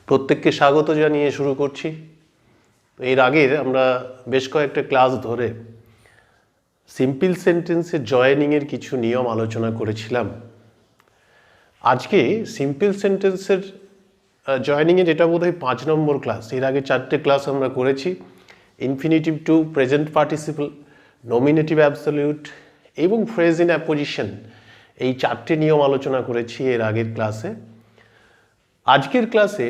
প্রত্যেককে স্বাগত জানিয়ে শুরু করছি। এর আগের আমরা বেশ কয়েকটা ক্লাস ধরে সিম্পল সেন্টেন্সের জয়েনিংয়ের কিছু নিয়ম আলোচনা করেছিলাম। আজকে সিম্পল সেন্টেন্সের জয়েনিংয়ের এটা বোধহয় 5 নম্বর ক্লাস। এর আগে 4টে ক্লাস আমরা করেছি। Infinitive to, present participle, nominative absolute এবং ফ্রেজ ইন অ্যাপোজিশন, এই 4টে নিয়ম আলোচনা করেছি এর আগের ক্লাসে। আজকের ক্লাসে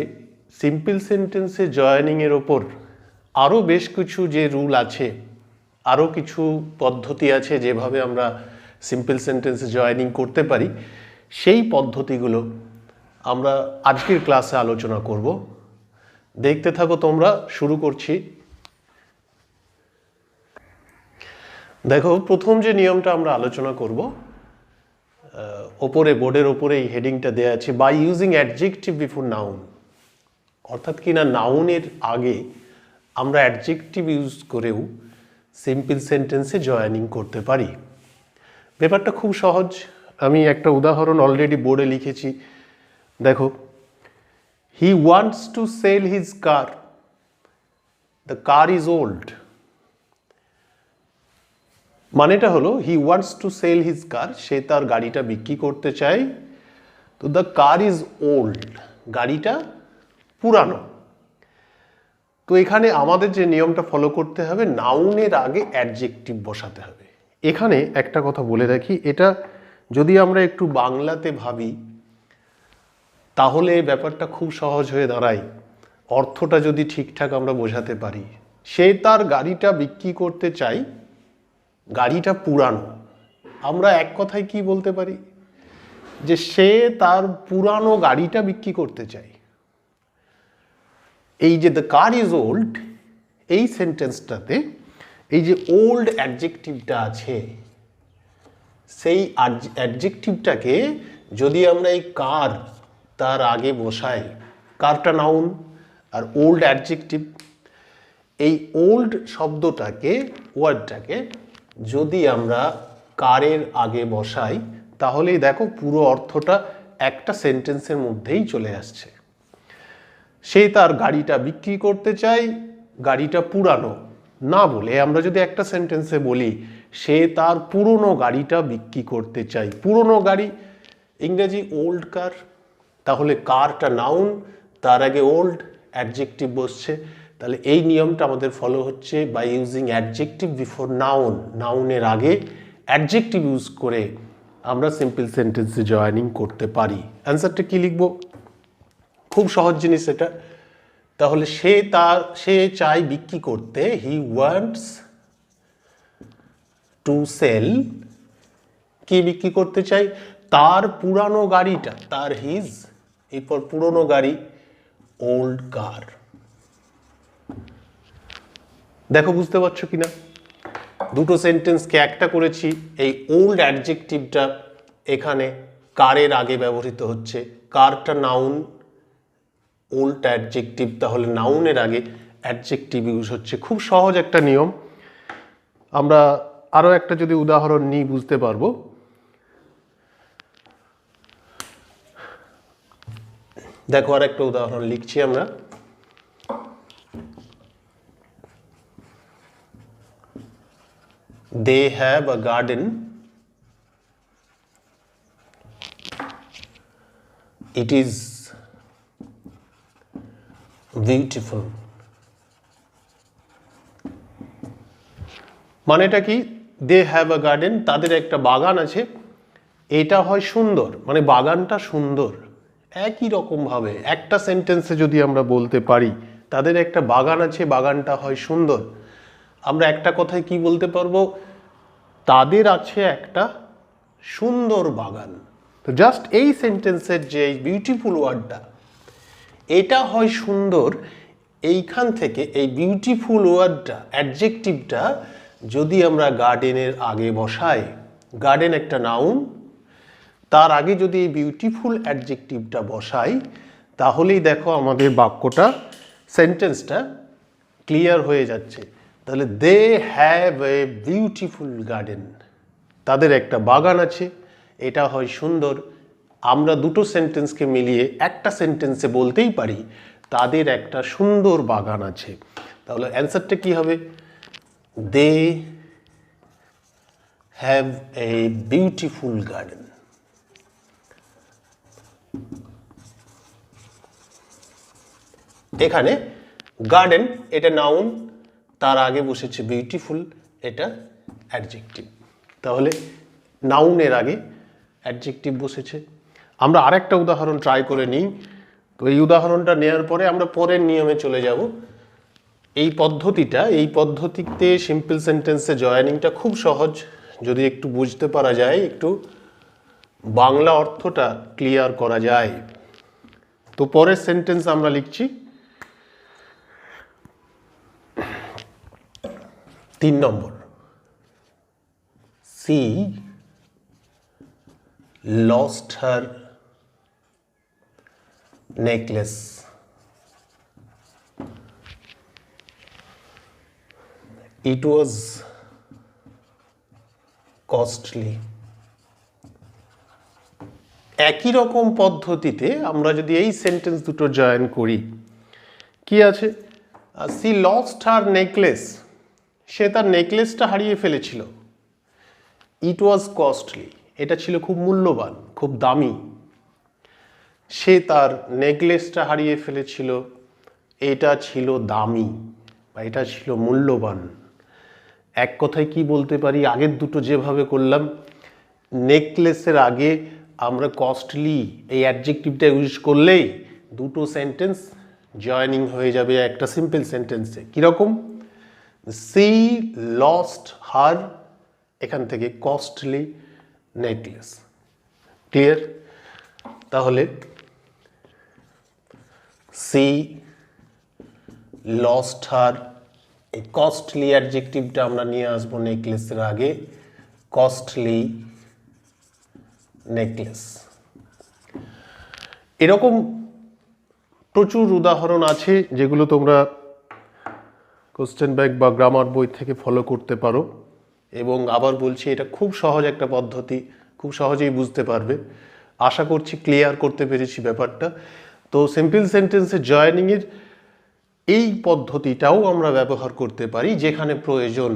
সিম্পল সেন্টেন্সে জয়েনিংয়ের ওপর আরও বেশ কিছু যে রুল আছে, আরও কিছু পদ্ধতি আছে যেভাবে আমরা সিম্পল সেন্টেন্সে জয়েনিং করতে পারি, সেই পদ্ধতিগুলো আমরা আজকের ক্লাসে আলোচনা করব। দেখতে থাকো তোমরা। শুরু করছি। দেখো, প্রথম যে নিয়মটা আমরা আলোচনা করব, ওপরে বোর্ডের ওপরে এই হেডিংটা দেওয়া আছে, by using adjective before noun. অর্থাৎ কিনা নাউনের আগে আমরা অ্যাডজেক্টিভ ইউজ করেও সিম্পল সেন্টেন্সে জয়েনিং করতে পারি। ব্যাপারটা খুব সহজ। আমি একটা উদাহরণ অলরেডি বোর্ডে লিখেছি। দেখো, he wants to sell his car, the car is old. মানেটা হলো he wants to sell his car, সে তার গাড়িটা বিক্রি করতে চায়। তো দ্য কার ইজ ওল্ড, গাড়িটা পুরানো। তো এখানে আমাদের যে নিয়মটা ফলো করতে হবে, নাউনের আগে অ্যাডজেক্টিভ বসাতে হবে। এখানে একটা কথা বলে রাখি, এটা যদি আমরা একটু বাংলাতে ভাবি তাহলে ব্যাপারটা খুব সহজ হয়ে দাঁড়ায়। অর্থটা যদি ঠিকঠাক আমরা বোঝাতে পারি, সে তার গাড়িটা বিক্রি করতে চায়, গাড়িটা পুরানো। আমরা এক কথায় কি বলতে পারি, যে সে তার পুরানো গাড়িটা বিক্রি করতে চায়। এই যে দ্য কার ইজ ওল্ড, এই সেন্টেন্সটাতে এই যে ওল্ড অ্যাডজেক্টিভটা আছে, সেই অ্যাডজেক্টিভটাকে যদি আমরা এই কার তার আগে বসাই, কারটা নাউন আর ওল্ড অ্যাডজেক্টিভ, এই ওল্ড শব্দটাকে, ওয়ার্ডটাকে যদি আমরা কারের আগে বসাই, তাহলেই দেখো পুরো অর্থটা একটা সেন্টেন্সের মধ্যেই চলে আসছে। সে তার গাড়িটা বিক্রি করতে চায়, গাড়িটা পুরানো না বলে আমরা যদি একটা সেন্টেন্সে বলি সে তার পুরনো গাড়িটা বিক্রি করতে চায়। পুরনো গাড়ি ইংরেজি ওল্ড কার, তাহলে কারটা নাউন, তার আগে ওল্ড অ্যাডজেক্টিভ বসছে। তাহলে এই নিয়মটা আমাদের ফলো হচ্ছে, by using adjective before noun. নাউনের আগে অ্যাডজেক্টিভ ইউজ করে আমরা সিম্পল সেন্টেন্সে জয়েনিং করতে পারি। অ্যান্সারটা কি লিখবো? খুব সহজ জিনিস এটা। তাহলে সে চায় বিক্রি করতে, হি ওয়ান্টস টু সেল, কি বিক্রি করতে চাই? তার পুরানো গাড়িটা, তার হিজ, এরপর পুরনো গাড়ি, ওল্ড কার। দেখো বুঝতে পারছো কিনা? দুটো সেন্টেন্সকে একটা করেছি। এই ওল্ড অ্যাডজেক্টিভটা এখানে কারের আগে ব্যবহৃত হচ্ছে, কারটা নাউন, ওল্ড অ্যাডজেক্টিভ তাহলে নাউনের আগে অ্যাডজেক্টিভ ইউজ হচ্ছে। খুব সহজ একটা নিয়ম। আমরা আরও একটা যদি উদাহরণ নিই বুঝতে পারবো। দেখো, আর একটা উদাহরণ লিখছি আমরা। They have a garden. It is beautiful. মানেটা কি? দে হ্যাভ আ গার্ডেন, তাদের একটা বাগান আছে, এটা হয় সুন্দর, মানে বাগানটা সুন্দর। একই রকমভাবে একটা সেন্টেন্সে যদি আমরা বলতে পারি তাদের একটা বাগান আছে, বাগানটা হয় সুন্দর, আমরা একটা কথায় কি বলতে পারবো? তাদের আছে একটা সুন্দর বাগান। তো জাস্ট এই সেন্টেন্সের যে বিউটিফুল ওয়ার্ডটা, এটা হয় সুন্দর। এইখান থেকে এই বিউটিফুল ওয়ার্ডটা, অ্যাডজেক্টিভটা যদি আমরা গার্ডেনের আগে বসাই, গার্ডেন একটা নাউন, তার আগে যদি এই বিউটিফুল অ্যাডজেক্টিভটা বসাই, তাহলেই দেখো আমাদের বাক্যটা, সেন্টেন্সটা ক্লিয়ার হয়ে যাচ্ছে। তাহলে they have a beautiful garden, তাদের একটা বাগান আছে, এটা হয় সুন্দর। আমরা দুটো সেন্টেন্সকে মিলিয়ে একটা সেন্টেন্সে বলতেই পারি তাদের একটা সুন্দর বাগান আছে। তাহলে অ্যান্সারটা কি হবে? They have a beautiful garden. এখানে গার্ডেন এটা নাউন, তার আগে বসেছে বিউটিফুল, এটা অ্যাডজেক্টিভ। তাহলে নাউনের আগে অ্যাডজেক্টিভ বসেছে। আমরা আরেকটা উদাহরণ ট্রাই করে নিই। তো এই উদাহরণটা নেওয়ার পরে আমরা পরের নিয়মে চলে যাব। এই পদ্ধতিতে সিম্পল সেন্টেন্সে জয়েনিংটা খুব সহজ, যদি একটু বুঝতে পারা যায়, একটু বাংলা অর্থটা ক্লিয়ার করা যায়। তো পরের সেন্টেন্স আমরা লিখছি 3 নম্বর। She lost her necklace. It was costly. একই রকম পদ্ধতিতে আমরা যদি এই সেন্টেন্স দুটো জয়েন করি, কি আছে? She lost her necklace. সে তার নেকলেসটা হারিয়ে ফেলেছিল। It was costly. এটা ছিল খুব মূল্যবান, খুব দামি। সে তার নেকলেসটা হারিয়ে ফেলেছিল, এটা ছিল দামি বা এটা ছিল মূল্যবান। এক কথায় কি বলতে পারি? আগের দুটো যেভাবে করলাম, নেকলেসের আগে আমরা কস্টলি এই অ্যাডজেক্টিভটা ইউজ করলেই দুটো সেন্টেন্স জয়েনিং হয়ে যাবে একটা সিম্পল সেন্টেন্সে। কীরকম? সি লস্ট হার, এখান থেকে কস্টলি নেকলেস। ক্লিয়ার? তাহলে সি লস্ট হার, এই কস্টলি অ্যাডজেক্টিভটা আমরা নিয়ে আসবো নেকলেসের আগে, কস্টলি নেকলেস। এরকম প্রচুর উদাহরণ আছে যেগুলো তোমরা কোশ্চেন ব্যাংক বা গ্রামার বই থেকে ফলো করতে পারো। এবং আবার বলছি, এটা খুব সহজ একটা পদ্ধতি, খুব সহজেই বুঝতে পারবে। আশা করছি ক্লিয়ার করতে পেরেছি ব্যাপারটা। তো সিম্পল সেন্টেন্সে জয়েনিংয়ের এই পদ্ধতিটাও আমরা ব্যবহার করতে পারি যেখানে প্রয়োজন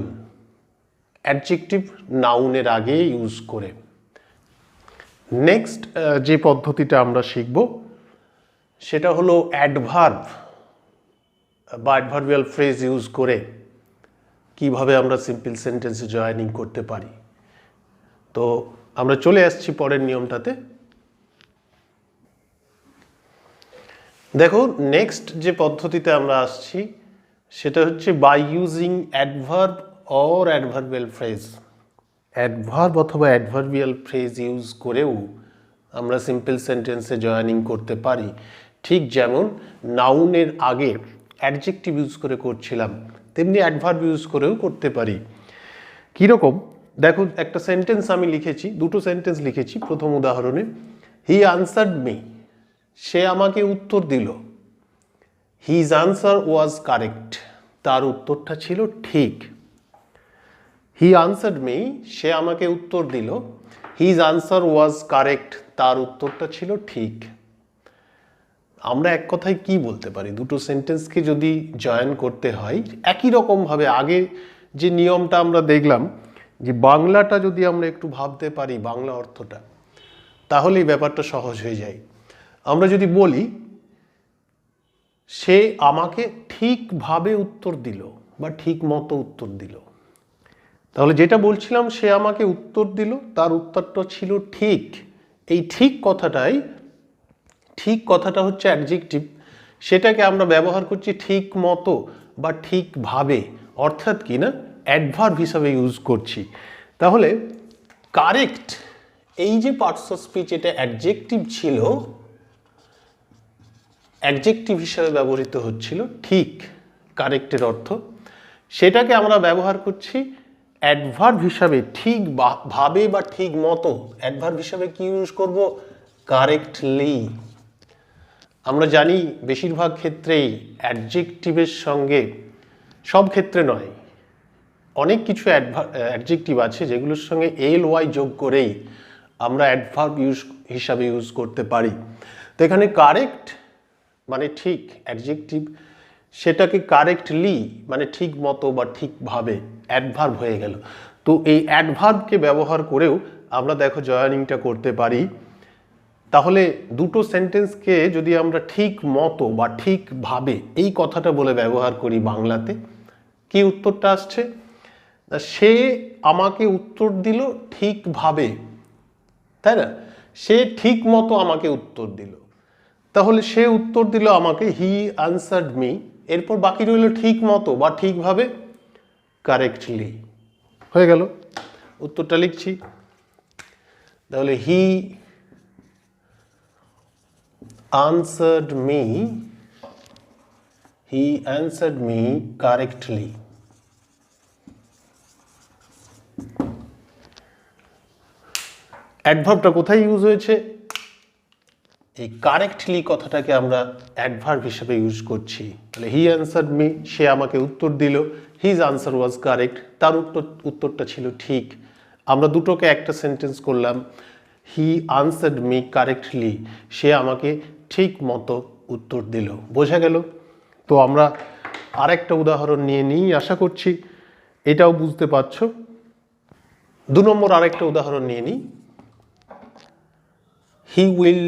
অ্যাডজেক্টিভ নাউনের আগে ইউজ করে। নেক্সট যে পদ্ধতিটা আমরা শিখব সেটা হলো অ্যাডভার্ব বা অ্যাডভার্বিয়াল ফ্রেজ ইউজ করে কিভাবে আমরা সিম্পল সেন্টেন্সে জয়েনিং করতে পারি। তো আমরা চলে আসছি পরের নিয়মটাতে। দেখো, নেক্সট যে পদ্ধতিতে আমরা আসছি সেটা হচ্ছে by using adverb or adverbial phrase. Adverb অথবা অ্যাডভার্বিয়াল ফ্রেজ ইউজ করেও আমরা সিম্পল সেন্টেন্সে জয়েনিং করতে পারি। ঠিক যেমন নাউনের আগে অ্যাডজেক্টিভ ইউজ করে করছিলাম, তেমনি অ্যাডভার্ব ইউজ করেও করতে পারি। কীরকম? দেখো, একটা সেন্টেন্স আমি লিখেছি, দুটো সেন্টেন্স লিখেছি। প্রথম উদাহরণে হি আনসার্ড মি, সে আমাকে উত্তর দিল। হিজ আনসার ওয়াজ কারেক্ট, তার উত্তরটা ছিল ঠিক। হি আনসার্ড মি, সে আমাকে উত্তর দিল। হিজ আনসার ওয়াজ কারেক্ট, তার উত্তরটা ছিল ঠিক। আমরা এক কথায় কি বলতে পারি? দুটো সেন্টেন্সকে যদি জয়েন করতে হয় একই রকমভাবে, আগে যে নিয়মটা আমরা দেখলাম যে বাংলাটা যদি আমরা একটু ভাবতে পারি, বাংলা অর্থটা, তাহলেই ব্যাপারটা সহজ হয়ে যায়। আমরা যদি বলি সে আমাকে ঠিকভাবে উত্তর দিল বা ঠিক মতো উত্তর দিল, তাহলে যেটা বলছিলাম সে আমাকে উত্তর দিল, তার উত্তরটা ছিল ঠিক। এই ঠিক কথাটা হচ্ছে অ্যাডজেক্টিভ, সেটাকে আমরা ব্যবহার করছি ঠিক মতো বা ঠিকভাবে, অর্থাৎ কি না অ্যাডভার্ব হিসাবে ইউজ করছি। তাহলে কারেক্ট, এই যে পার্টস অফ স্পিচ, এটা অ্যাডজেক্টিভ ছিল, অ্যাডজেক্টিভ হিসাবে ব্যবহৃত হচ্ছিল ঠিক, কারেক্টের অর্থ, সেটাকে আমরা ব্যবহার করছি অ্যাডভার্ব হিসাবে, ঠিক ভাবে বা ঠিক মতো। অ্যাডভার্ব হিসাবে কি ইউজ করব? কারেক্টলি। আমরা জানি বেশিরভাগ ক্ষেত্রেই অ্যাডজেক্টিভের সঙ্গে, সব ক্ষেত্রে নয়, অনেক কিছু অ্যাডজেক্টিভ আছে যেগুলোর সঙ্গে ly যোগ করেই আমরা অ্যাডভার্ব হিসাবে ইউজ করতে পারি। তো এখানে কারেক্ট মানে ঠিক, অ্যাডজেক্টিভ সেটাকে কারেক্টলি মানে ঠিক মতো বা ঠিকভাবে অ্যাডভার্ব হয়ে গেল। তো এই অ্যাডভার্বকে ব্যবহার করেও আমরা দেখো জয়েনিংটা করতে পারি। তাহলে দুটো সেন্টেন্সকে যদি আমরা ঠিক মতো বা ঠিকভাবে এই কথাটা বলে ব্যবহার করি বাংলাতে, কি উত্তরটা আসছে? সে আমাকে উত্তর দিল ঠিকভাবে, তাই না? সে ঠিক মতো আমাকে উত্তর দিল। তাহলে সে উত্তর দিল আমাকে, হি আনসার্ড মি। এরপর বাকি রইল ঠিক মতো বা ঠিকভাবে, কারেক্টলি। হয়ে গেল, উত্তরটা লিখছি। তাহলে হি answered me correctly. অ্যাডভার্বটা কোথায় ইউজ হয়েছে? এই কারেক্টলি কথাটাকে আমরা অ্যাডভার্ব হিসেবে ইউজ করছি। তাহলে হি অ্যান্সার্ড মি, সে আমাকে উত্তর দিল, হিজ আনসার ওয়াজ কারেক্ট, তার উত্তরটা ছিল ঠিক। আমরা দুটোকে একটা সেন্টেন্স করলাম, হি আনসার্ড মি কারেক্টলি, সে আমাকে ঠিক মতো উত্তর দিল। বোঝা গেল? তো আমরা আরেকটা উদাহরণ নিয়ে নিই, আশা করছি এটাও বুঝতে পারছো। 2 নম্বর আরেকটা উদাহরণ নিয়ে নিই। He will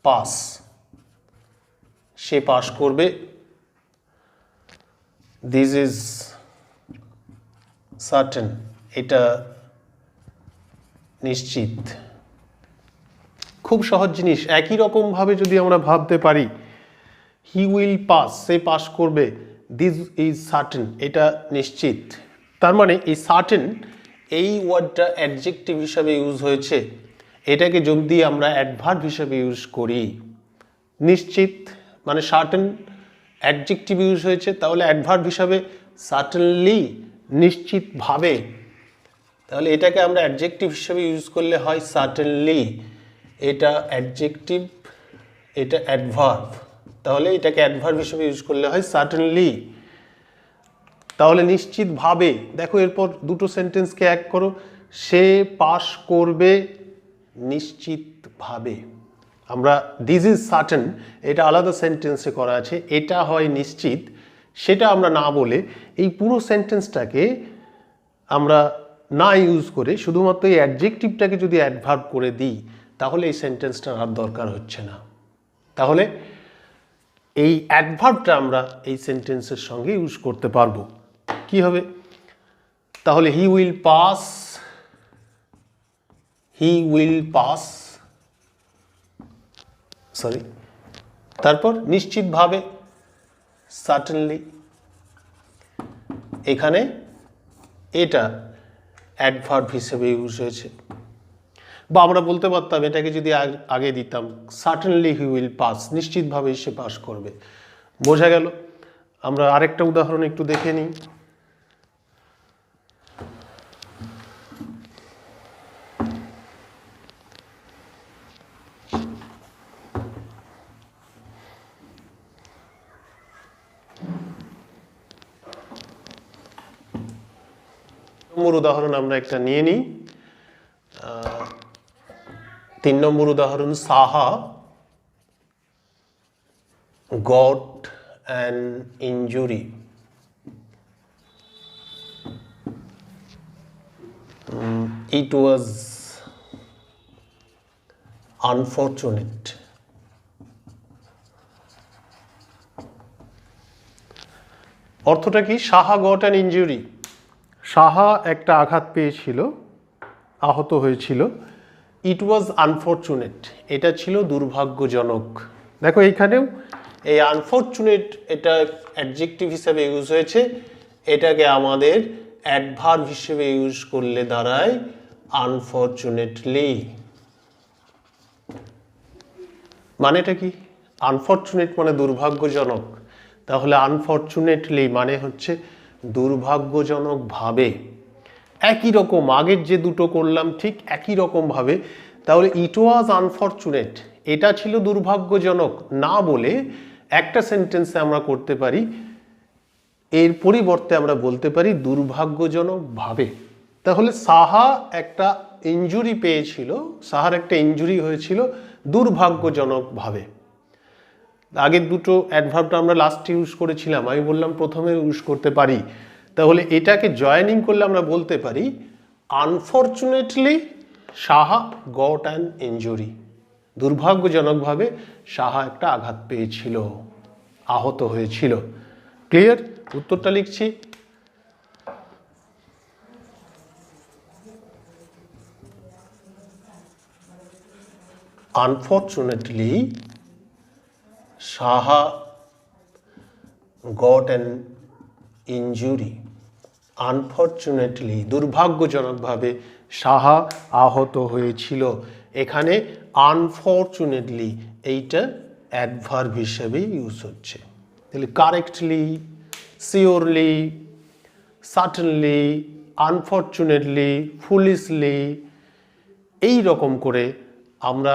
pass, say pass করবে। দিস ইজ সার্টেন, এটা নিশ্চিত। খুব সহজ জিনিস। একই রকম ভাবে যদি আমরা ভাবতে পারি, he will pass, say pass করবে, দিস ইজ সার্টেন, এটা নিশ্চিত। তার মানে এই সার্টেন এই ওয়ার্ডটা অ্যাডজেক্টিভ হিসাবে ইউজ হয়েছে, এটাকে যদি আমরা অ্যাডভার্ব হিসাবে ইউজ করি, নিশ্চিত মানে সার্টেন অ্যাডজেক্টিভ ইউজ হয়েছে, তাহলে অ্যাডভার্ব হিসাবে সার্টেনলি, নিশ্চিতভাবে। তাহলে এটাকে আমরা অ্যাডজেক্টিভ হিসাবে ইউজ করলে হয় সার্টেনলি, এটা অ্যাডজেক্টিভ, এটা অ্যাডভার্ব, তাহলে এটাকে অ্যাডভার্ব হিসেবে ইউজ করলে হয় সার্টেনলি। তাহলে নিশ্চিতভাবে, দেখো এরপর দুটো সেন্টেন্সকে এক করো, সে পাস করবে নিশ্চিতভাবে। আমরা দিস ইজ সার্টেন এটা আলাদা সেন্টেন্সে করা আছে, এটা হয় নিশ্চিত, সেটা আমরা না বলে এই পুরো সেন্টেন্সটাকে আমরা না ইউজ করে শুধুমাত্র এই অ্যাডজেক্টিভটাকে যদি অ্যাডভার্ব করে দিই, তাহলে এই সেন্টেন্সটার আর দরকার হচ্ছে না। তাহলে এই অ্যাডভার্বটা আমরা এই সেন্টেন্সের সঙ্গে ইউজ করতে পারবো। কি হবে? তাহলে হি উইল পাস, সরি, তারপর নিশ্চিতভাবে সার্টেনলি। এখানে এটা অ্যাডভার্ব হিসেবে ইউজ হয়েছে। বা আমরা বলতে পারতাম, এটাকে যদি আগে দিতাম, সার্টেনলি হি উইল পাস, নিশ্চিতভাবে সে পাস করবে। বোঝা গেল? আমরা আরেকটা উদাহরণ একটু দেখে নিই। নম্বর উদাহরণ আমরা একটা নিয়ে নিই। 3 নম্বর উদাহরণ, Saha got an injury. It was unfortunate. অর্থটা কি? Saha got an injury, Saha একটা আঘাত পেয়েছিল, আহত হয়েছিল। ইট ওয়াজ আনফরচুনেট, এটা ছিল দুর্ভাগ্যজনক। দেখো এইখানেও এই আনফরচুনেট এটা অ্যাডজেক্টিভ হিসেবে ইউজ হয়েছে, এটাকে আমাদের অ্যাডভার্ব হিসেবে ইউজ করলে দাঁড়ায় আনফরচুনেটলি। মানেটা কি? আনফরচুনেট মানে দুর্ভাগ্যজনক, তাহলে আনফরচুনেটলি মানে হচ্ছে দুর্ভাগ্যজনকভাবে। একই রকম আগের যে দুটো করলাম ঠিক একই রকমভাবে। তাহলে ইট ওয়াজ আনফরচুনেট, এটা ছিল দুর্ভাগ্যজনক না বলে একটা সেন্টেন্সে আমরা করতে পারি, এর পরিবর্তে আমরা বলতে পারি দুর্ভাগ্যজনকভাবে। তাহলে সাহা একটা ইনজুরি পেয়েছিল, সাহার একটা ইনজুরি হয়েছিল দুর্ভাগ্যজনকভাবে। আগের দুটো অ্যাডভার্বটা আমরা লাস্টে ইউজ করেছিলাম, আমি বললাম প্রথমে ইউজ করতে পারি। তাহলে এটাকে জয়েনিং করলে আমরা বলতে পারি unfortunately Saha got an injury. দুর্ভাগ্যজনকভাবে সাহা একটা আঘাত পেয়েছিল, আহত হয়েছিল। ক্লিয়ার? উত্তরটা লিখছি। Unfortunately Saha got an injury. Unfortunately দুর্ভাগ্যজনকভাবে সাহা আহত হয়েছিল। এখানে আনফর্চুনেটলি এইটা অ্যাডভার্ব হিসেবে ইউজ হচ্ছে। তাহলে কারেক্টলি, শিওরলি, সার্টেনলি, আনফর্চুনেটলি, ফুলিশলি, এই রকম করে আমরা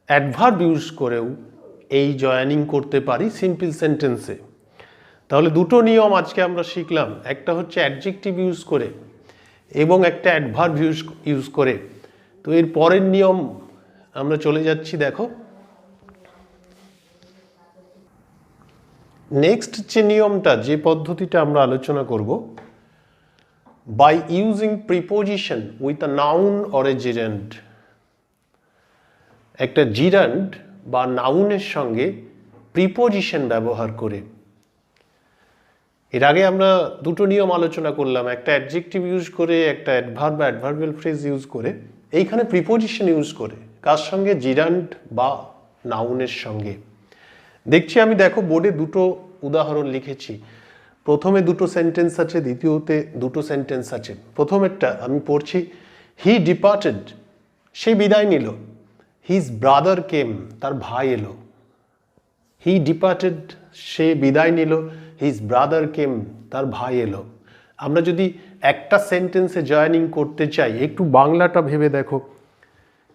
অ্যাডভার্ব ইউজ করেও এই জয়েনিং করতে পারি সিম্পল সেন্টেন্সে। তাহলে দুটো নিয়ম আজকে আমরা শিখলাম, একটা হচ্ছে অ্যাডজেক্টিভ ইউজ করে এবং একটা অ্যাডভার্ব ইউজ করে। তো এর পরের নিয়ম আমরা চলে যাচ্ছি, দেখো নেক্সট যে নিয়মটা, যে পদ্ধতিটা আমরা আলোচনা করব, by using preposition with a noun or a gerund. একটা জিরান্ড বা নাউনের সঙ্গে প্রিপোজিশন ব্যবহার করে। এর আগে আমরা দুটো নিয়ম আলোচনা করলাম, একটা অ্যাডজেক্টিভ ইউজ করে, একটা অ্যাডভার্ব বা অ্যাডভার্বিয়াল ফ্রেজ ইউজ করে। এইখানে প্রিপোজিশন ইউজ করে, কার সঙ্গে? জিরান্ড বা নাউনের সঙ্গে। দেখছি আমি, দেখো বোর্ডে দুটো উদাহরণ লিখেছি। প্রথমে দুটো সেন্টেন্স আছে, দ্বিতীয়তে দুটো সেন্টেন্স আছে। প্রথমেরটা আমি পড়ছি, হি ডিপার্টেড, সে বিদায় নিল। হিজ ব্রাদার কেম, তার ভাই এলো। হি ডিপার্টেড, সে বিদায় নিল। হিজ ব্রাদার কেম, তার ভাই এলো। আমরা যদি একটা সেন্টেন্সে জয়েনিং করতে চাই, একটু বাংলাটা ভেবে দেখো।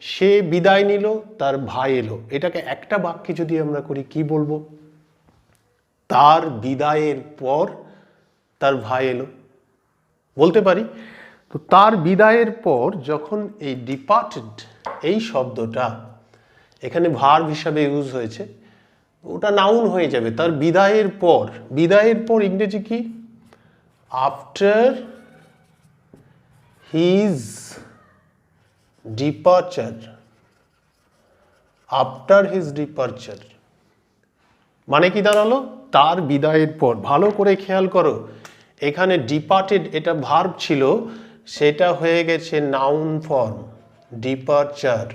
সে বিদায় নিল, তার ভাই এলো। এটাকে একটা বাক্যে যদি আমরা করি, কি বলবো? তার বিদায়ের পর তার ভাই এলো বলতে পারি। তো তার বিদায়ের পর যখন এই ডিপার্টেড এই শব্দটা এখানে ভার্ব হিসাবে ইউজ হয়েছে, ওটা নাউন হয়ে যাবে। তার বিদায়ের পর, বিদায়ের পর ইংরেজি কি? After his departure. After his departure মানে কি দাঁড়ালো? তার বিদায়ের পর। ভালো করে খেয়াল করো, এখানে ডিপার্টেড এটা ভার্ব ছিল, সেটা হয়ে গেছে নাউন ফর্ম, ডিপারচার।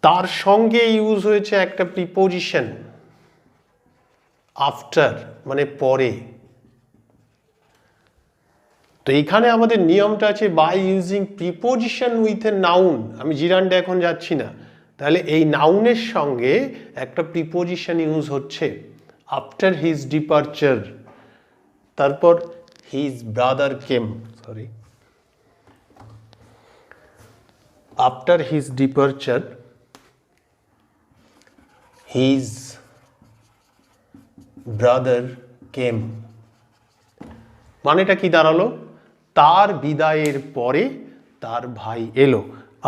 তার সঙ্গে ইউজ হয়েছে একটা প্রিপোজিশন, আফটার মানে পরে। তো এইখানে আমাদের নিয়মটা আছে by using preposition with a noun. আমি জিরান্ডে এখন যাচ্ছি না, তাহলে এই নাউনের সঙ্গে একটা প্রিপোজিশন ইউজ হচ্ছে, আফটার হিজ ডিপারচার। তারপর হিজ ব্রাদার কেম, sorry, after his departure his brother কেম। মানেটা কি দাঁড়ালো? তার বিদায়ের পরে তার ভাই এলো।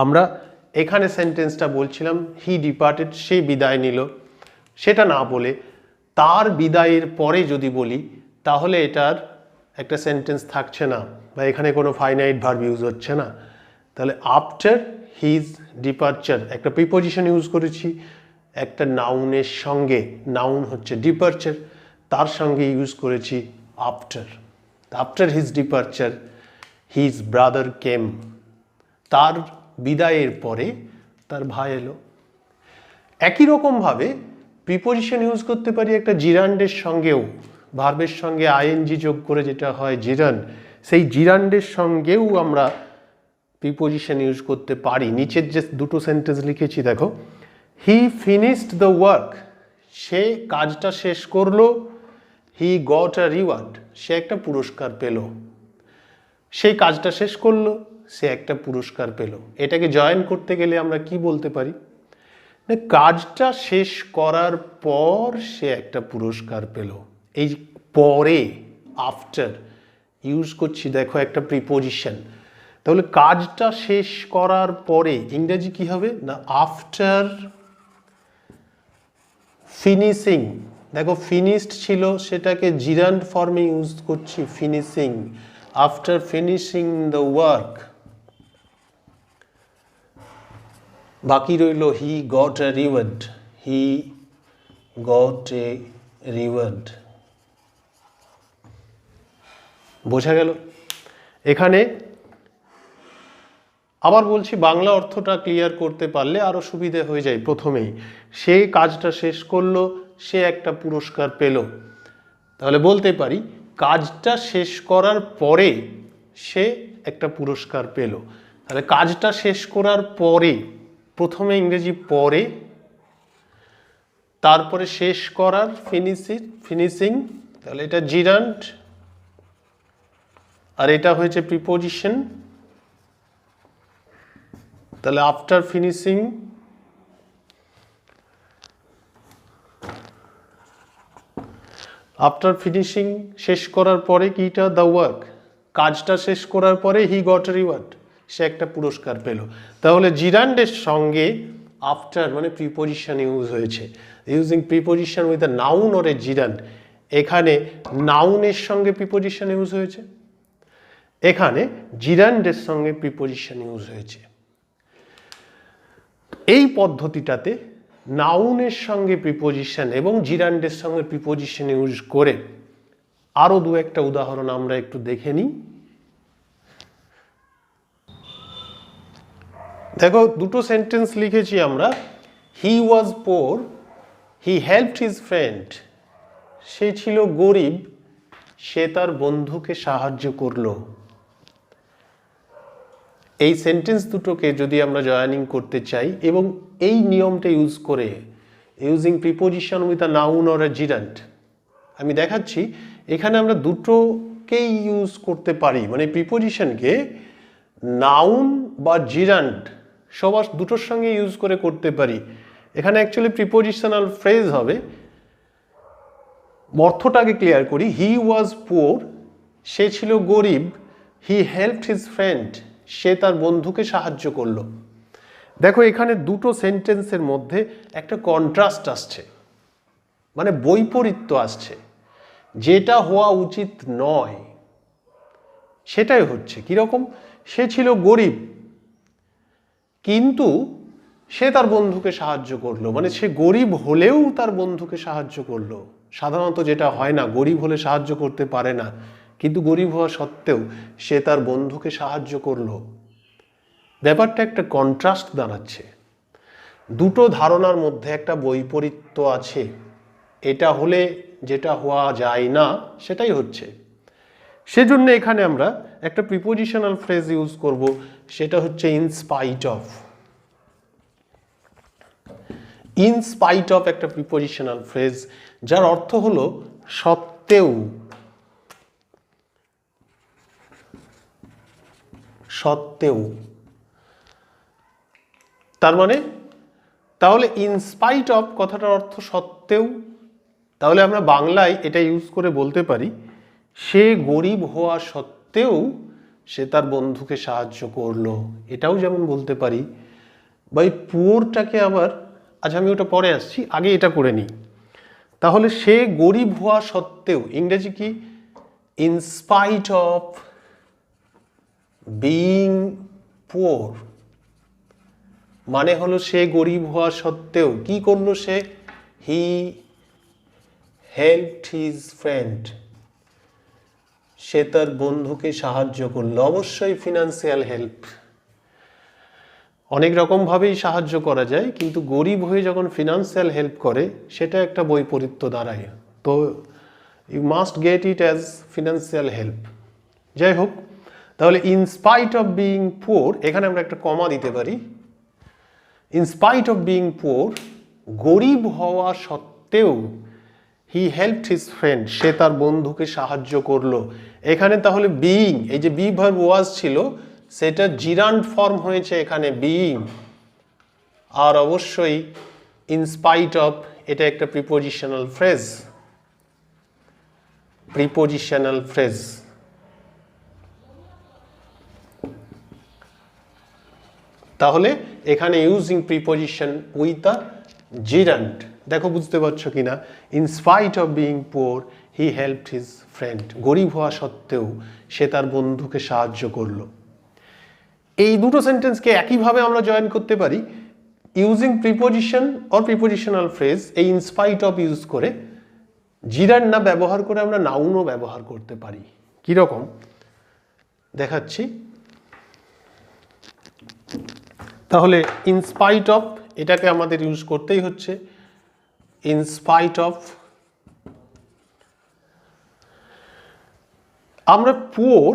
আমরা এখানে সেন্টেন্সটা বলছিলাম হি ডিপার্টেড, সে বিদায় নিল, সেটা না বলে তার বিদায়ের পরে যদি বলি, তাহলে এটার একটা সেন্টেন্স থাকছে না, বা এখানে কোনো ফাইনাইট ভার্ব ইউজ হচ্ছে না। তাহলে আফটার হিজ ডিপারচার একটা প্রিপোজিশন ইউজ করেছি, একটা নাউনের সঙ্গে, নাউন হচ্ছে ডিপারচার, তার সঙ্গে ইউজ করেছি after. After his departure his brother কেম, তার বিদায়ের পরে তার ভাই এলো। একই রকমভাবে প্রিপোজিশন ইউজ করতে পারি একটা জিরান্ডের সঙ্গেও, ভার্বের সঙ্গে আইএনজি যোগ করে যেটা হয় জিরান্ড, সেই জিরান্ডের সঙ্গেও আমরা প্রিপোজিশন ইউজ করতে পারি। নিচের যে দুটো সেন্টেন্স লিখেছি দেখো, হি ফিনিশড দ্য ওয়ার্ক, সে কাজটা শেষ করলো। হি গট আ রিওয়ার্ড, সে একটা পুরস্কার পেল। সেই কাজটা শেষ করলো, সে একটা পুরস্কার পেল। এটাকে জয়েন করতে গেলে আমরা কি বলতে পারি? না, কাজটা শেষ করার পর সে একটা পুরস্কার পেল। এই পরে, আফটার ইউজ করছি, দেখো একটা প্রিপোজিশন। তাহলে কাজটা শেষ করার পরে ইংরেজি কি হবে? না, আফটার ফিনিশিং, দেখো ফিনিশড ছিল সেটাকে জিরান্ড ফর্মে ইউজ করছি, finishing, after finishing the work. বাকি রইল he got a reward, he got a reward. বোঝা গেল? এখানে আবার বলছি, বাংলা অর্থটা ক্লিয়ার করতে পারলে আরো সুবিধে হয়ে যায়। প্রথমেই সে কাজটা শেষ করলো, সে একটা পুরস্কার পেল। তাহলে বলতে পারি কাজটা শেষ করার পরে সে একটা পুরস্কার পেল। তাহলে কাজটা শেষ করার পরে, প্রথমে ইংরেজি পরে, তারপরে শেষ করার ফিনিশিং, তাহলে এটা জিরান্ড, আর এটা হয়েছে প্রিপোজিশন। তাহলে আফটার ফিনিশিং, আফটার ফিনিশিং শেষ করার পরে কিটা, দ্য ওয়ার্ক, কাজটা শেষ করার পরে হি গট রিওয়ার্ড, সে একটা পুরস্কার পেল। তাহলে জিরান্ডের সঙ্গে আফটার মানে প্রিপোজিশন ইউজ হয়েছে, using preposition with a noun or a জিরান্ড। এখানে নাউনের সঙ্গে প্রিপোজিশন ইউজ হয়েছে, এখানে জিরান্ডের সঙ্গে প্রিপোজিশন ইউজ হয়েছে। এই পদ্ধতিটাতে নাউনের সঙ্গে প্রিপোজিশন এবং জিরান্ডের সঙ্গে প্রিপোজিশন ইউজ করে আরো দু একটা উদাহরণ আমরা একটু দেখে নিই। দেখো দুটো সেন্টেন্স লিখেছি আমরা, হি ওয়াজ পোর, হি হেল্পড হিজ ফ্রেন্ড, সে ছিল গরিব, সে তার বন্ধুকে সাহায্য করলো। এই সেন্টেন্স দুটোকে যদি আমরা জয়েনিং করতে চাই এবং এই নিয়মটা ইউজ করে, using preposition with a noun or a জিরান্ড, আমি দেখাচ্ছি এখানে আমরা দুটোকেই ইউজ করতে পারি, মানে প্রিপোজিশনকে নাউন বা জিরান্ড সবার দুটোর সঙ্গে ইউজ করে করতে পারি। এখানে অ্যাকচুয়ালি প্রিপোজিশনাল ফ্রেজ হবে। অর্থটাকে ক্লিয়ার করি, হি ওয়াজ পুয়ার, সে ছিল গরিব, হি হেল্পড হিজ ফ্রেন্ড, সে তার বন্ধুকে সাহায্য করলো। দেখো এখানে দুটো সেন্টেন্সের মধ্যে একটা কন্ট্রাস্ট আসছে, মানে বৈপরীত্য আসছে, যেটা হওয়া উচিত নয় সেটাই হচ্ছে। কিরকম? সে ছিল গরিব কিন্তু সে তার বন্ধুকে সাহায্য করলো, মানে সে গরিব হলেও তার বন্ধুকে সাহায্য করলো। সাধারণত যেটা হয় না, গরিব হলে সাহায্য করতে পারে না, কিন্তু গরিব হওয়া সত্ত্বেও সে তার বন্ধুকে সাহায্য করলো। ব্যাপারটা একটা কন্ট্রাস্ট দাঁড়াচ্ছে, দুটো ধারণার মধ্যে একটা বৈপরীত্য আছে। এটা হলে যেটা হওয়া যায় না সেটাই হচ্ছে। সেজন্য এখানে আমরা একটা প্রিপোজিশনাল ফ্রেজ ইউজ করব, সেটা হচ্ছে in spite of. In spite of একটা প্রিপোজিশনাল ফ্রেজ, যার অর্থ হলো সত্ত্বেও, সত্ত্বেও। তার মানে তাহলে ইন স্পাইট অফ কথাটার অর্থ সত্ত্বেও, তাহলে আমরা বাংলায় এটা ইউজ করে বলতে পারি সে গরিব হওয়া সত্ত্বেও সে তার বন্ধুকে সাহায্য করলো। এটাও যেমন বলতে পারি, বা এই পুয়ারটাকে আবার, আচ্ছা আমি ওটা পরে আসছি, আগে এটা করে নিই। তাহলে সে গরিব হওয়া সত্ত্বেও, ইংরেজি কি? In spite of being poor, মানে হলো সে গরিব হওয়া সত্ত্বেও কি করলো সে? হি হেল্পড হিজ ফ্রেন্ড, সে তার বন্ধুকে সাহায্য করলো। অবশ্যই ফিনান্সিয়াল হেল্প, অনেক রকমভাবেই সাহায্য করা যায়, কিন্তু গরিব হয়ে যখন ফিনান্সিয়াল হেল্প করে সেটা একটা বৈপরীত্য দাঁড়ায়। তো you must get it as financial help. যাই হোক, তাহলে in spite of being poor, এখানে আমরা একটা কমা দিতে পারি। In spite of being poor, গরিব হওয়া সত্ত্বেও, হি হেল্পড হিজ ফ্রেন্ড, সে তার বন্ধুকে সাহায্য করলো। এখানে তাহলে বিইং, এই যে বি ভার্ব ওয়াজ ছিল সেটা জিরান্ড ফর্ম হয়েছে এখানে বিইং, আর অবশ্যই ইন স্পাইট অফ এটা একটা প্রিপোজিশনাল ফ্রেজ, প্রিপোজিশনাল ফ্রেজ। তাহলে এখানে ইউজিং প্রিপোজিশন উইথ আ জিরান্ড, দেখো বুঝতে পারছো কিনা, in spite of being poor he helped his friend, গরিব হওয়া সত্ত্বেও সে তার বন্ধুকে সাহায্য করলো। এই দুটো সেন্টেন্সকে একইভাবে আমরা জয়েন করতে পারি using preposition or prepositional phrase. এই ইন স্পাইট অফ ইউজ করে জিরান্ড না ব্যবহার করে আমরা নাউনও ব্যবহার করতে পারি। কিরকম দেখাচ্ছি। তাহলে ইন স্পাইট অফ এটাকে আমাদের ইউজ করতেই হচ্ছে। ইন স্পাইট অফ, আমরা পুয়ার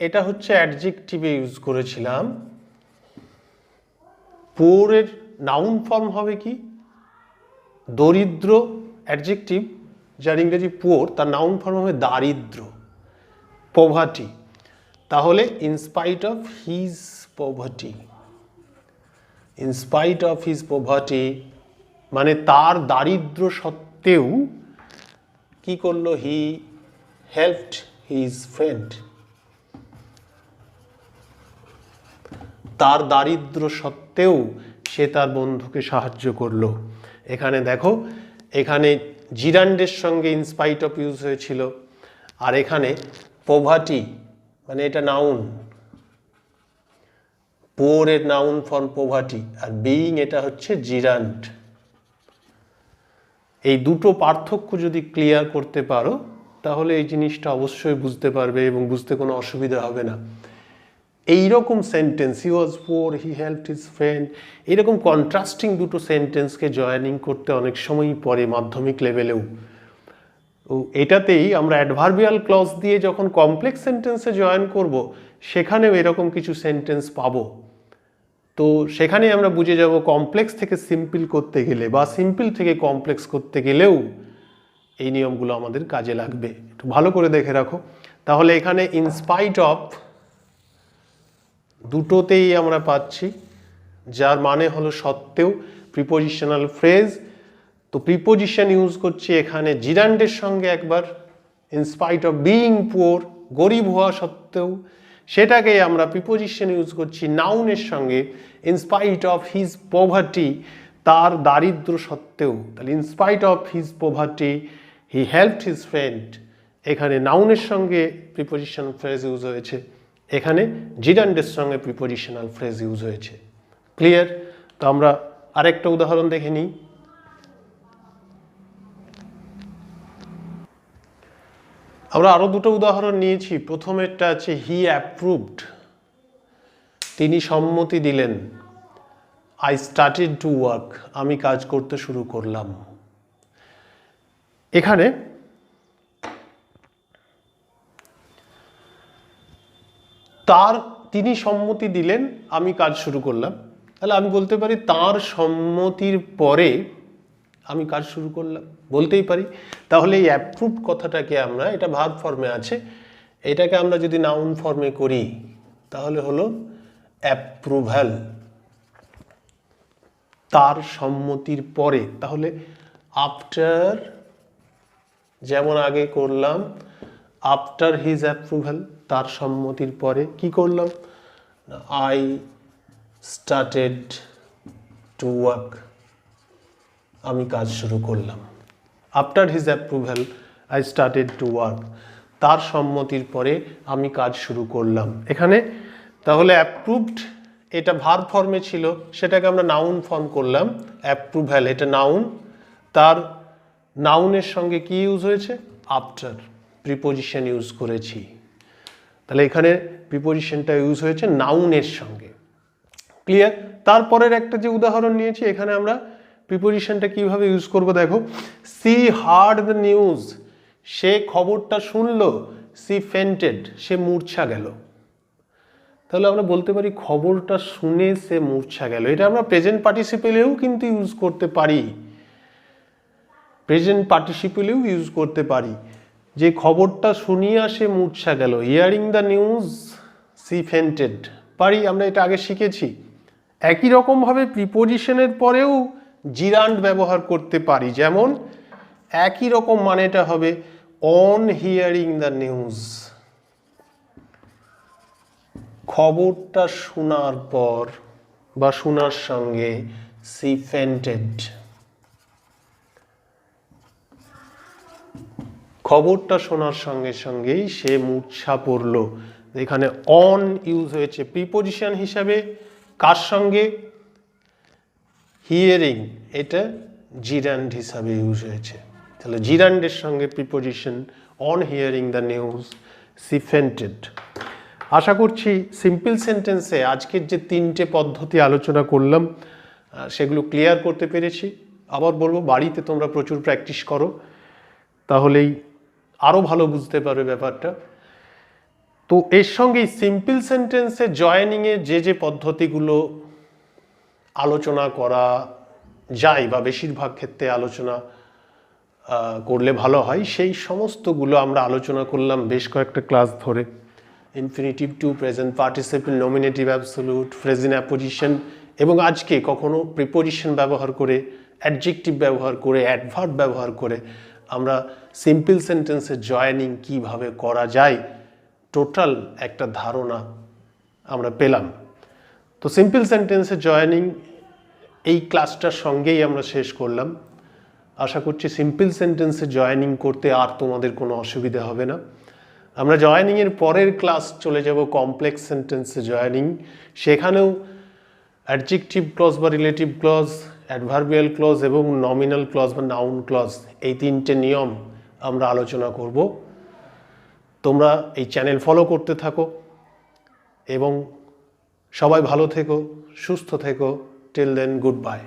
এটা হচ্ছে অ্যাডজেক্টিভে ইউজ করেছিলাম। পুয়ারের নাউন ফর্ম হবে কি? দরিদ্র, অ্যাডজেক্টিভ যার ইংরেজি পুয়ার তার নাউন ফর্ম হবে দারিদ্র, পভার্টি। তাহলে in spite of his poverty, in spite of his poverty মানে তার দারিদ্র সত্ত্বেও কি করলো? হি হেল্পড হিজ ফ্রেন্ড, তার দারিদ্র সত্ত্বেও সে তার বন্ধুকে সাহায্য করলো। এখানে দেখো, এখানে জিরান্ডের সঙ্গে ইন স্পাইট অফ ইউজ হয়েছিল, আর এখানে পভার্টি মানে এটা নাউন, পুয়ারের নাউন ফর্ম পভার্টি, আর বিইং এটা হচ্ছে জিরান্ড। এই দুটো পার্থক্য যদি ক্লিয়ার করতে পারো তাহলে এই জিনিসটা অবশ্যই বুঝতে পারবে এবং বুঝতে কোনো অসুবিধা হবে না। এইরকম সেন্টেন্স, হি ওয়াজ পুয়ার, হি হেল্পড হিজ ফ্রেন্ড, এরকম কন্ট্রাস্টিং দুটো সেন্টেন্সকে জয়েনিং করতে অনেক সময়ই পড়ে মাধ্যমিক লেভেলেও। তো এটাতেই আমরা অ্যাডভার্বিয়াল ক্লজ দিয়ে যখন কমপ্লেক্স সেন্টেন্সে জয়েন করব সেখানেও এরকম কিছু সেন্টেন্স পাবো। তো সেখানে আমরা বুঝে যাব কমপ্লেক্স থেকে সিম্পল করতে গেলে বা সিম্পল থেকে কমপ্লেক্স করতে গেলেও এই নিয়মগুলো আমাদের কাজে লাগবে। একটু ভালো করে দেখে রাখো। তাহলে এখানে ইন স্পাইট অফ দুটোতেই আমরা পাচ্ছি, যার মানে হলো সত্ত্বেও, প্রিপোজিশনাল ফ্রেজ। তো প্রিপোজিশন ইউজ করছি এখানে জিরান্ডের সঙ্গে একবার, in spite of being poor, গরিব হওয়া সত্ত্বেও, সেটাকেই আমরা প্রিপোজিশন ইউজ করছি নাউনের সঙ্গে, in spite of his poverty, তার দারিদ্র সত্ত্বেও। তাহলে in spite of his poverty he helped his friend, এখানে নাউনের সঙ্গে প্রিপোজিশন ফ্রেজ ইউজ হয়েছে, এখানে জিরান্ডের সঙ্গে প্রিপোজিশনাল ফ্রেজ ইউজ হয়েছে। ক্লিয়ার? তো আমরা আরেকটা উদাহরণ দেখে নিই। আমরা আরো দুটো উদাহরণ নিয়েছি। প্রথমেরটা আছে হি অ্যাপ্রুভড, তিনি সম্মতি দিলেন। আই স্টার্টেড টু ওয়ার্ক, আমি কাজ করতে শুরু করলাম। এখানে তিনি সম্মতি দিলেন, আমি কাজ শুরু করলাম। তাহলে আমি বলতে পারি তার সম্মতির পরে আমি কাজ শুরু করলাম, বলতেই পারি। তাহলে এই অ্যাপ্রুভড কথাটাকে আমরা, এটা ভার্ব ফর্মে আছে, এটাকে আমরা যদি নাউন ফর্মে করি তাহলে হলো অ্যাপ্রুভাল, তার সম্মতির পরে। তাহলে আফটার, যেমন আগে করলাম আফটার হিজ অ্যাপ্রুভাল, তার সম্মতির পরে কি করলাম? আই স্টার্টেড টু ওয়ার্ক, আমি কাজ শুরু করলাম। After his approval I started to work, তার সম্মতির পরে আমি কাজ শুরু করলাম। এখানে তাহলে অ্যাপ্রুভড এটা ভার্ব ফর্মে ছিল, সেটাকে আমরা নাউন ফর্ম করলাম। অ্যাপ্রুভাল এটা নাউন, তার নাউনের সঙ্গে কি ইউজ হয়েছে? আফটার, প্রিপোজিশন ইউজ করেছি। তাহলে এখানে প্রিপোজিশনটা ইউজ হয়েছে নাউনের সঙ্গে। ক্লিয়ার? তারপরের একটা যে উদাহরণ নিয়েছি, এখানে আমরা প্রিপোজিশনটা কিভাবে ইউজ করব দেখো। সি হার্ড দ্য নিউজ, সে খবরটা শুনলো। সি ফেন্টেড, সে মূর্ছা গেল। তাহলে আমরা বলতে পারি খবরটা শুনে সে মূর্ছা গেল। এটা আমরা প্রেজেন্ট পার্টিসিপেলেও কিন্তু ইউজ করতে পারি, প্রেজেন্ট পার্টিসিপেলেও ইউজ করতে পারি, যে খবরটা শুনিয়া সে মূর্ছা গেল। হিয়ারিং দ্য নিউজ সি ফেন্টেড, পারি, আমরা এটা আগে শিখেছি। একই রকমভাবে প্রিপোজিশনের পরেও জিরান্ড ব্যবহার করতে পারি, যেমন একই রকম মানেটা হবে অন হিয়ারিং দ্য নিউজ, খবরটা শোনার পর বা শোনার সঙ্গে সি ফেন্টেড, খবরটা শোনার সঙ্গে সঙ্গেই সে মূর্ছা পড়ল। এখানে অন ইউজ হয়েছে প্রিপোজিশন হিসাবে, কার সঙ্গে? হিয়ারিং, এটা জিরান্ড হিসাবে ইউজ হয়েছে। তাহলে জিরান্ডের সঙ্গে preposition, on hearing the news she fainted. আশা করছি সিম্পল সেন্টেন্সে আজকের যে 3টে পদ্ধতি আলোচনা করলাম সেগুলো ক্লিয়ার করতে পেরেছি। আবার বলবো, বাড়িতে তোমরা প্রচুর প্র্যাকটিস করো, তাহলেই আরও ভালো বুঝতে পারবে ব্যাপারটা। তো এর সঙ্গেই সিম্পল সেন্টেন্সে জয়েনিংয়ে যে পদ্ধতিগুলো আলোচনা করা যায় বা বেশিরভাগ ক্ষেত্রে আলোচনা করলে ভালো হয়, সেই সমস্তগুলো আমরা আলোচনা করলাম বেশ কয়েকটা ক্লাস ধরে। Infinitive to, present participle, nominative absolute, phrase in apposition, এবং আজকে কখনো প্রিপোজিশন ব্যবহার করে, অ্যাডজেক্টিভ ব্যবহার করে, অ্যাডভার্ব ব্যবহার করে আমরা সিম্পল সেন্টেন্সের জয়েনিং কিভাবে করা যায় টোটাল একটা ধারণা আমরা পেলাম। তো সিম্পল সেন্টেন্সের জয়েনিং এই ক্লাসটার সঙ্গেই আমরা শেষ করলাম। আশা করছি সিম্পল সেন্টেন্সে জয়েনিং করতে আর তোমাদের কোনো অসুবিধা হবে না। আমরা জয়েনিংয়ের পরের ক্লাস চলে যাব কমপ্লেক্স সেন্টেন্সে জয়েনিং। সেখানেও অ্যাডজেক্টিভ ক্লজ বা রিলেটিভ ক্লজ, অ্যাডভার্বিয়াল ক্লজ এবং নমিনাল ক্লজ বা নাউন ক্লজ, এই 3টে নিয়ম আমরা আলোচনা করব। তোমরা এই চ্যানেল ফলো করতে থাকো এবং সবাই ভালো থেকো, সুস্থ থেকো। Till then, good bye.